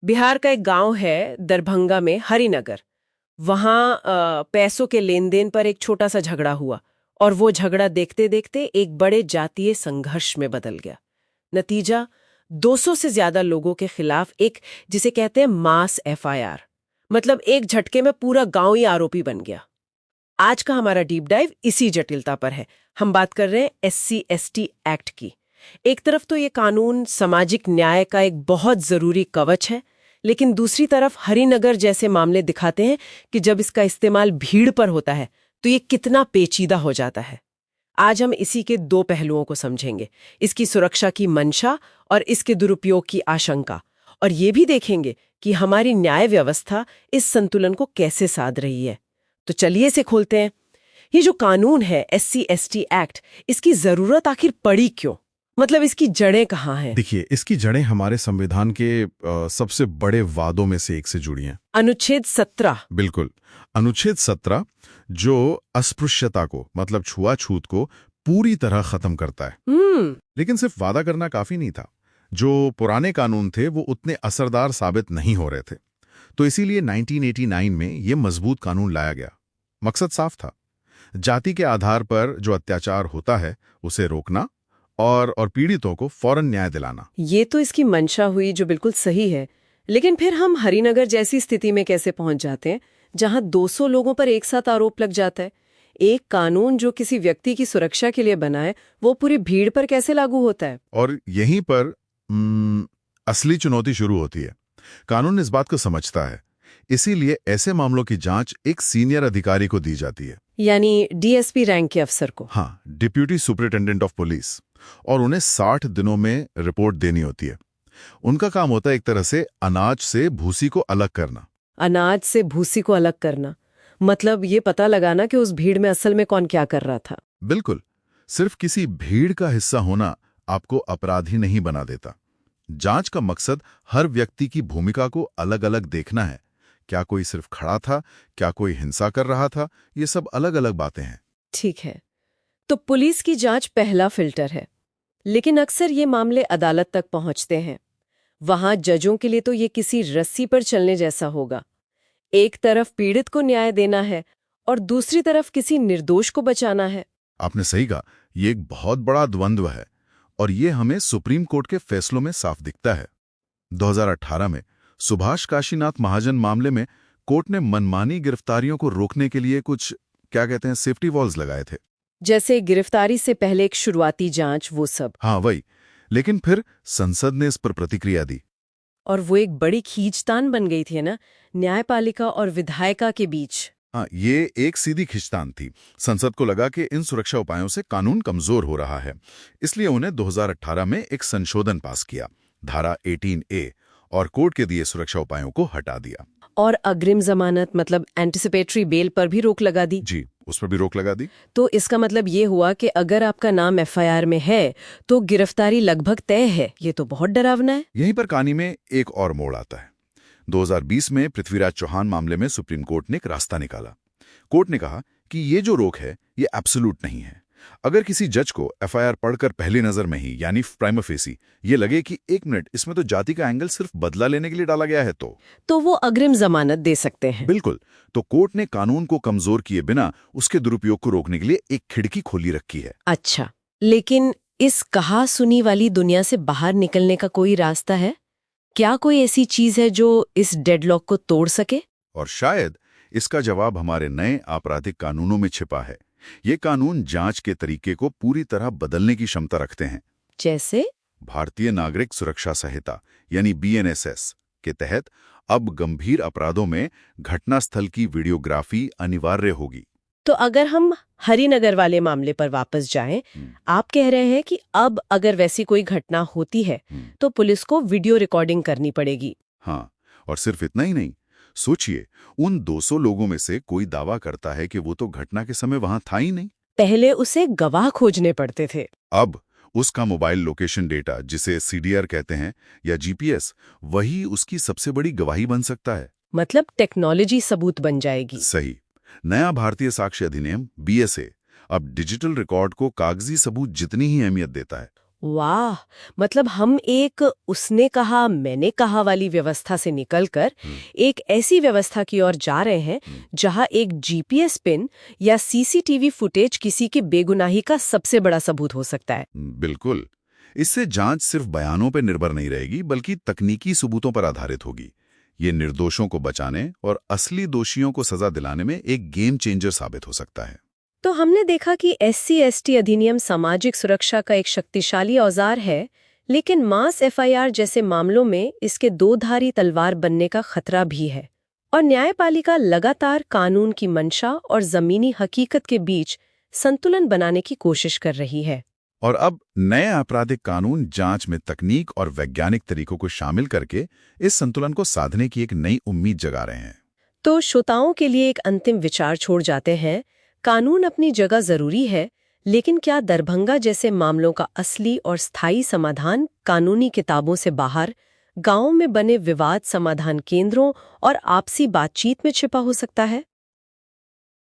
बिहार का एक गांव है दरभंगा में, हरिनगर। वहां पैसों के लेन देन पर एक छोटा सा झगड़ा हुआ और वो झगड़ा देखते देखते एक बड़े जातीय संघर्ष में बदल गया। नतीजा, 200 से ज्यादा लोगों के खिलाफ एक, जिसे कहते हैं मास एफआईआर। मतलब एक झटके में पूरा गांव ही आरोपी बन गया। आज का हमारा डीप डाइव इसी जटिलता पर है। हम बात कर रहे हैं SC/ST एक्ट की। एक तरफ तो ये कानून सामाजिक न्याय का एक बहुत जरूरी कवच है, लेकिन दूसरी तरफ हरिनगर जैसे मामले दिखाते हैं कि जब इसका इस्तेमाल भीड़ पर होता है तो ये कितना पेचीदा हो जाता है। आज हम इसी के दो पहलुओं को समझेंगे, इसकी सुरक्षा की मंशा और इसके दुरुपयोग की आशंका। और ये भी देखेंगे कि हमारी न्याय व्यवस्था इस संतुलन को कैसे साध रही है। तो चलिए इसे खोलते हैं। ये जो कानून है SC/ST एक्ट, इसकी जरूरत आखिर पड़ी क्यों? मतलब इसकी जड़ें कहाँ हैं? देखिए, इसकी जड़ें हमारे संविधान के सबसे बड़े वादों में से एक से जुड़ी हैं। अनुच्छेद 17। बिल्कुल, अनुच्छेद 17 जो अस्पृश्यता को, मतलब छुआछूत को पूरी तरह खत्म करता है। लेकिन सिर्फ वादा करना काफी नहीं था। जो पुराने कानून थे वो उतने असरदार साबित नहीं हो रहे थे। तो इसीलिए 1989 में ये मजबूत कानून लाया गया। मकसद साफ था, जाति के आधार पर जो अत्याचार होता है उसे रोकना और पीड़ितों को फौरन न्याय दिलाना। ये तो इसकी मंशा हुई, जो बिल्कुल सही है। लेकिन फिर हम हरिनगर जैसी स्थिति में कैसे पहुंच जाते हैं जहां 200 लोगों पर एक साथ आरोप लग जाता है? एक कानून जो किसी व्यक्ति की सुरक्षा के लिए बना है, वो पूरी भीड़ पर कैसे लागू होता है? और यहीं पर असली चुनौती शुरू होती है। कानून इस बात को समझता है, इसीलिए ऐसे मामलों की जांच एक सीनियर अधिकारी को दी जाती है, यानी DSP रैंक के अफसर को। हाँ, डिप्यूटी सुपरिटेंडेंट ऑफ पुलिस। और उन्हें 60 दिनों में रिपोर्ट देनी होती है। उनका काम होता है एक तरह से अनाज से भूसी को अलग करना। अनाज से भूसी को अलग करना, मतलब ये पता लगाना कि उस भीड़ में असल में कौन क्या कर रहा था। बिल्कुल, सिर्फ किसी भीड़ का हिस्सा होना आपको अपराधी नहीं बना देता। जांच का मकसद हर व्यक्ति की भूमिका को अलग अलग देखना है। क्या कोई सिर्फ खड़ा था, क्या कोई हिंसा कर रहा था, ये सब अलग अलग बातें हैं। ठीक है, तो पुलिस की जांच पहला फिल्टर है। लेकिन अक्सर ये मामले अदालत तक पहुंचते हैं। वहां जजों के लिए तो ये किसी रस्सी पर चलने जैसा होगा। एक तरफ पीड़ित को न्याय देना है और दूसरी तरफ किसी निर्दोष को बचाना है। आपने सही कहा, ये एक बहुत बड़ा द्वंद्व है और ये हमें सुप्रीम कोर्ट के फैसलों में साफ दिखता है। 2018 में सुभाष काशीनाथ महाजन मामले में कोर्ट ने मनमानी गिरफ्तारियों को रोकने के लिए कुछ, क्या कहते हैं, सेफ्टी वॉल्स लगाए थे। जैसे गिरफ्तारी से पहले एक शुरुआती जांच, वो सब। हाँ, वही। लेकिन फिर संसद ने इस पर प्रतिक्रिया दी और वो एक बड़ी खींचतान बन गई थी ना, न्यायपालिका और विधायिका के बीच। हाँ, ये एक सीधी खिंचतान थी। संसद को लगा कि इन सुरक्षा उपायों से कानून कमजोर हो रहा है, इसलिए उन्हें 2018 में एक संशोधन पास किया, धारा 18A, और कोर्ट के दिए सुरक्षा उपायों को हटा दिया। और अग्रिम जमानत, मतलब एंटिसिपेटरी बेल पर भी रोक लगा दी। जी, उस पर भी रोक लगा दी। तो इसका मतलब ये हुआ कि अगर आपका नाम FIR में है तो गिरफ्तारी लगभग तय है। ये तो बहुत डरावना है। यहीं पर कहानी में एक और मोड़ आता है। 2020 में पृथ्वीराज चौहान मामले में सुप्रीम कोर्ट ने एक रास्ता निकाला। कोर्ट ने कहा कि ये जो रोक है ये एब्सोल्यूट नहीं है। अगर किसी जज को FIR पढ़कर पहली नजर में ही, यानी प्राइमा फेसी, ये लगे कि एक मिनट, इसमें तो जाति का एंगल सिर्फ बदला लेने के लिए डाला गया है, तो वो अग्रिम जमानत दे सकते हैं। बिल्कुल। तो कोर्ट ने कानून को कमजोर किए बिना उसके दुरुपयोग को रोकने के लिए एक खिड़की खोली रखी है। अच्छा, लेकिन इस कहा सुनी वाली दुनिया से बाहर निकलने का कोई रास्ता है? क्या कोई ऐसी चीज है जो इस डेडलॉक को तोड़ सके? और शायद इसका जवाब हमारे नए आपराधिक कानूनों में छिपा है। ये कानून जांच के तरीके को पूरी तरह बदलने की क्षमता रखते हैं। जैसे भारतीय नागरिक सुरक्षा संहिता, यानी BNSS के तहत अब गंभीर अपराधों में घटनास्थल की वीडियोग्राफी अनिवार्य होगी। तो अगर हम हरिनगर वाले मामले पर वापस जाएं, आप कह रहे हैं कि अब अगर वैसी कोई घटना होती है तो पुलिस को वीडियो रिकॉर्डिंग करनी पड़ेगी। हाँ, और सिर्फ इतना ही नहीं। सोचिए, उन 200 लोगों में से कोई दावा करता है कि वो तो घटना के समय वहां था ही नहीं। पहले उसे गवाह खोजने पड़ते थे। अब उसका मोबाइल लोकेशन डेटा, जिसे CDR कहते हैं, या GPS, वही उसकी सबसे बड़ी गवाही बन सकता है। मतलब टेक्नोलॉजी सबूत बन जाएगी। सही। नया भारतीय साक्ष्य अधिनियम BSA अब डिजिटल रिकॉर्ड को कागजी सबूत जितनी ही अहमियत देता है। वाह, मतलब हम एक उसने कहा मैंने कहा वाली व्यवस्था से निकलकर एक ऐसी व्यवस्था की ओर जा रहे हैं जहां एक जीपीएस पिन या सीसीटीवी फुटेज किसी की बेगुनाही का सबसे बड़ा सबूत हो सकता है। बिल्कुल। इससे जांच सिर्फ बयानों पर निर्भर नहीं रहेगी, बल्कि तकनीकी सबूतों पर आधारित होगी। ये निर्दोषों को बचाने और असली दोषियों को सजा दिलाने में एक गेम चेंजर साबित हो सकता है। तो हमने देखा कि एससी/एसटी अधिनियम सामाजिक सुरक्षा का एक शक्तिशाली औजार है, लेकिन मास एफआईआर जैसे मामलों में इसके दो धारी तलवार बनने का खतरा भी है। और न्यायपालिका लगातार कानून की मंशा और जमीनी हकीकत के बीच संतुलन बनाने की कोशिश कर रही है। और अब नए आपराधिक कानून जांच में तकनीक और वैज्ञानिक तरीकों को शामिल करके इस संतुलन को साधने की एक नई उम्मीद जगा रहे हैं। तो श्रोताओं के लिए एक अंतिम विचार छोड़ जाते हैं। कानून अपनी जगह जरूरी है, लेकिन क्या दरभंगा जैसे मामलों का असली और स्थायी समाधान कानूनी किताबों से बाहर, गांवों में बने विवाद समाधान केंद्रों और आपसी बातचीत में छिपा हो सकता है?